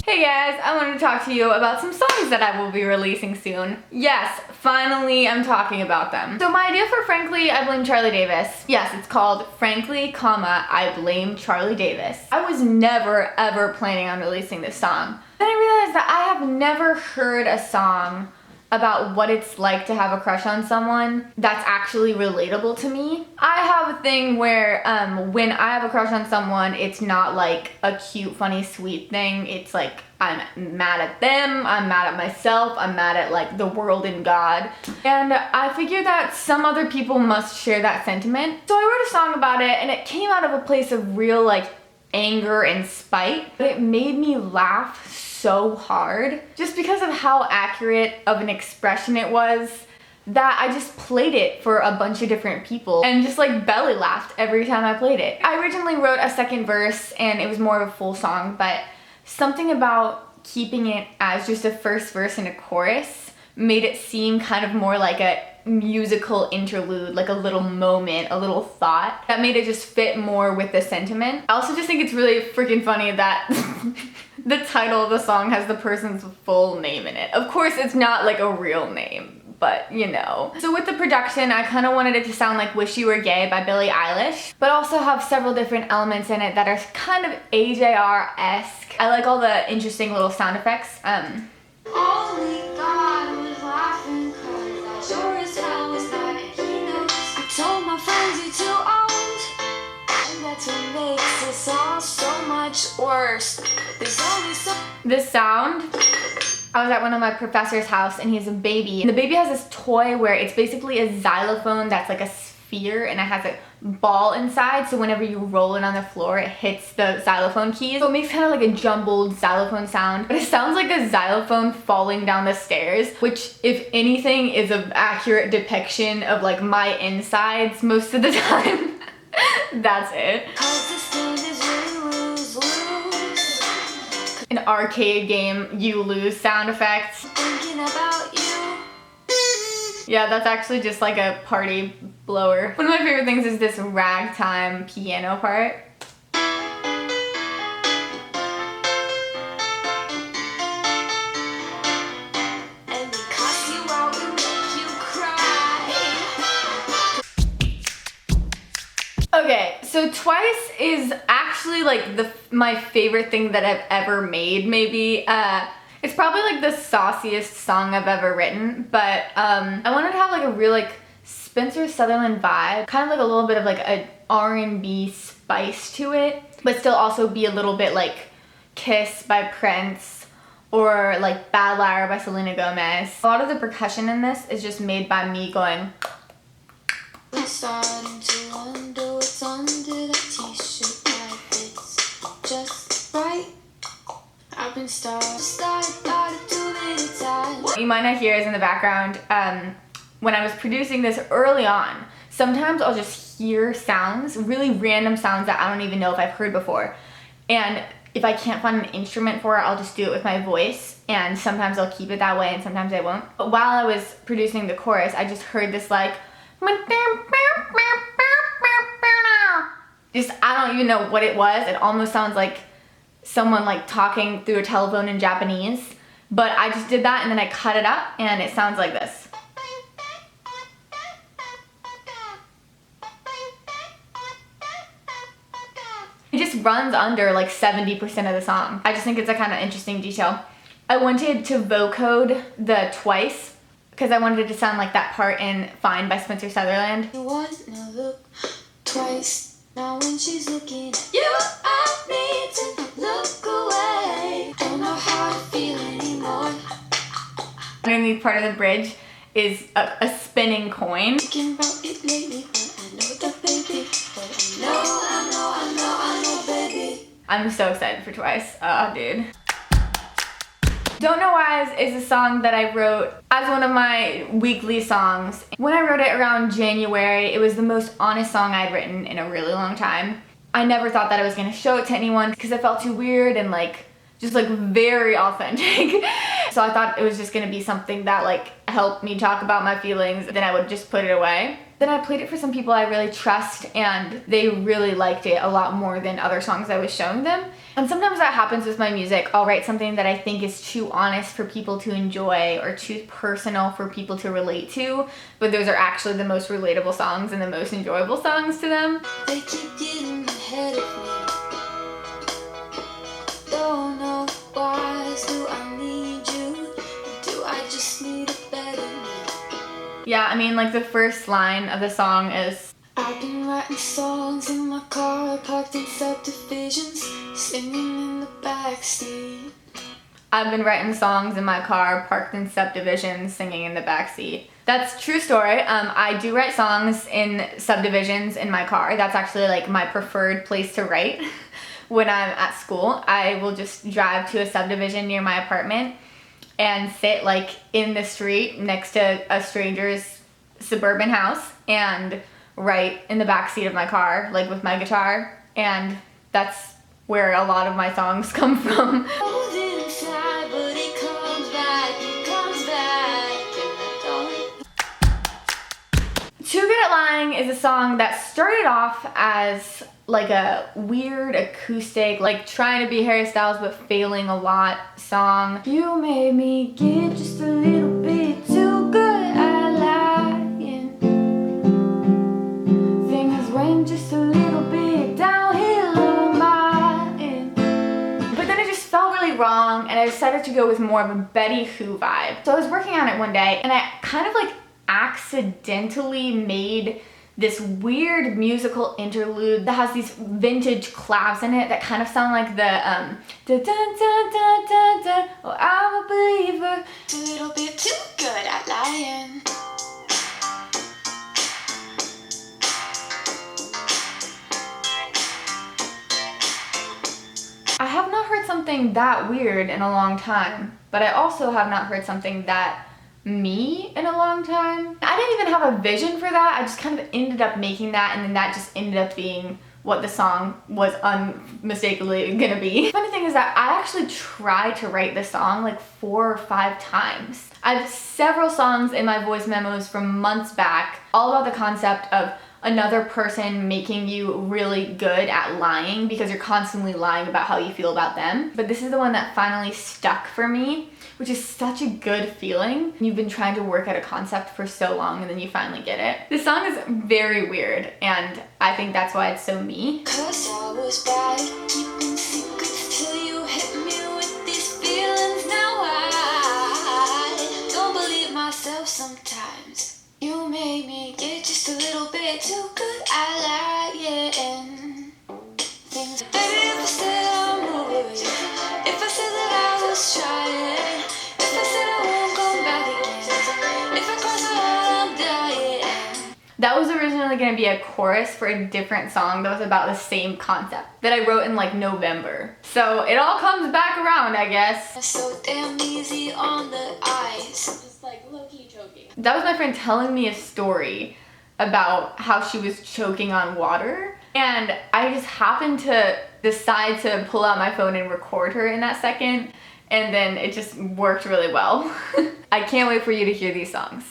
Hey guys, I wanted to talk to you about some songs that I will be releasing soon. Yes, finally I'm talking about them. So my idea for Frankly, I Blame Charlie Davis. Yes, it's called Frankly, I Blame Charlie Davis. I was never ever planning on releasing this song. Then I realized that I have never heard a song about what it's like to have a crush on someone that's actually relatable to me. I have a thing where when I have a crush on someone, it's not like a cute, funny, sweet thing. It's like I'm mad at them, I'm mad at myself, I'm mad at like the world and God. And I figured that some other people must share that sentiment. So I wrote a song about it, and it came out of a place of real like anger and spite. But it made me laugh so hard just because of how accurate of an expression it was, that I just played it for a bunch of different people and just like belly laughed every time I played it. I originally wrote a second verse and it was more of a full song, but something about keeping it as just a first verse and a chorus made it seem kind of more like a musical interlude, like a little moment, a little thought that made it just fit more with the sentiment. I also just think it's really freaking funny that the title of the song has the person's full name in it. Of course, it's not like a real name, but you know. So with the production, I kind of wanted it to sound like Wish You Were Gay by Billie Eilish, but also have several different elements in it that are kind of AJR-esque. I like all the interesting little sound effects. Only God was laughing 'cause I sure as hell was not, and he knows. I told my friends you're too old, and that's what makes this all so much worse. There's only so. This sound, I was at one of my professor's house and he has a baby. And the baby has this toy where it's basically a xylophone that's like a sphere and it has a ball inside, so whenever you roll it on the floor it hits the xylophone keys. So it makes kind of like a jumbled xylophone sound, but it sounds like a xylophone falling down the stairs, which if anything is an accurate depiction of like my insides most of the time. That's it. 'Cause this game is really lose. An arcade game, you lose sound effects. Thinking about you. Yeah, that's actually just like a party blower. One of my favorite things is this ragtime piano part. And we cuss you out and make you cry. Okay, so Twice is actually like my favorite thing that I've ever made, maybe. It's probably like the sauciest song I've ever written, but I wanted to have like a real like Spencer Sutherland vibe, kind of like a little bit of like a R&B spice to it, but still also be a little bit like Kiss by Prince or like Bad Liar by Selena Gomez. A lot of the percussion in this is just made by me going. We're starting to wonder what's under that t-shirt that fits just right. I've been started too many times. What you might not hear is in the background, when I was producing this early on, sometimes I'll just hear sounds, really random sounds that I don't even know if I've heard before. And if I can't find an instrument for it, I'll just do it with my voice. And sometimes I'll keep it that way and sometimes I won't. But while I was producing the chorus, I just heard this like, just, I don't even know what it was. It almost sounds like someone like talking through a telephone in Japanese, but I just did that and then I cut it up and it sounds like this. It just runs under like 70% of the song. I just think it's a kind of interesting detail. I wanted to vocode the Twice because I wanted it to sound like that part in Fine by Spencer Sutherland. You want to look twice. Now when she's looking at you, I need to look away. Don't know how to feel anymore. Underneath part of the bridge is a spinning coin. Thinking about it lately, but I know that baby. But I know, baby. I'm so excited for Twice. Dude. Don't Know Why is a song that I wrote as one of my weekly songs. When I wrote it around January, it was the most honest song I'd written in a really long time. I never thought that I was gonna show it to anyone because it felt too weird and like just like very authentic. So I thought it was just gonna be something that like helped me talk about my feelings, then I would just put it away. Then I played it for some people I really trust, and they really liked it a lot more than other songs I was showing them. And sometimes that happens with my music. I'll write something that I think is too honest for people to enjoy or too personal for people to relate to, but those are actually the most relatable songs and the most enjoyable songs to them. They keep getting ahead of me. Don't know why. Do I need you? Do I just need a better me? Yeah, I mean, like the first line of the song is, I've been writing songs in my car, parked in subdivisions, singing in the backseat. I've been writing songs in my car, parked in subdivisions, singing in the backseat. That's true story. I do write songs in subdivisions in my car. That's actually like my preferred place to write. When I'm at school, I will just drive to a subdivision near my apartment and sit like in the street next to a stranger's suburban house and write in the backseat of my car, like with my guitar. And that's where a lot of my songs come from. Hold it inside, but it comes back, and I don't. Too Good at Lying is a song that started off as like a weird acoustic, like trying to be Harry Styles but failing a lot song. You made me get just a little bit too good at lying. Things went just a little bit downhill on my end. But then it just felt really wrong, and I decided to go with more of a Betty Who vibe. So I was working on it one day, and I kind of like accidentally made this weird musical interlude that has these vintage claps in it that kind of sound like the da da da da da da. Oh, I'm a believer. It's a little bit too good at lying. I have not heard something that weird in a long time, but I also have not heard something that me in a long time. I didn't even have a vision for that. I just kind of ended up making that, and then that just ended up being what the song was unmistakably gonna be. Funny thing is that I actually tried to write this song like 4 or 5 times. I have several songs in my voice memos from months back all about the concept of another person making you really good at lying because you're constantly lying about how you feel about them. But this is the one that finally stuck for me, which is such a good feeling. You've been trying to work at a concept for so long and then you finally get it. This song is very weird, and I think that's why it's so me. 'Cause I was bad at keeping secrets till you hit me with these feelings. Now I don't believe myself sometimes. You made me get just a little bit too good at lying. Things, baby, if I said I'm moving, if I said that I was trying, if I said I won't come back again, if I cross the line, I'm dying. That was originally gonna be a chorus for a different song that was about the same concept that I wrote in like November. So it all comes back around, I guess. So damn easy on the eyes. Like low-key choking. That was my friend telling me a story about how she was choking on water, and I just happened to decide to pull out my phone and record her in that second, and then it just worked really well. I can't wait for you to hear these songs.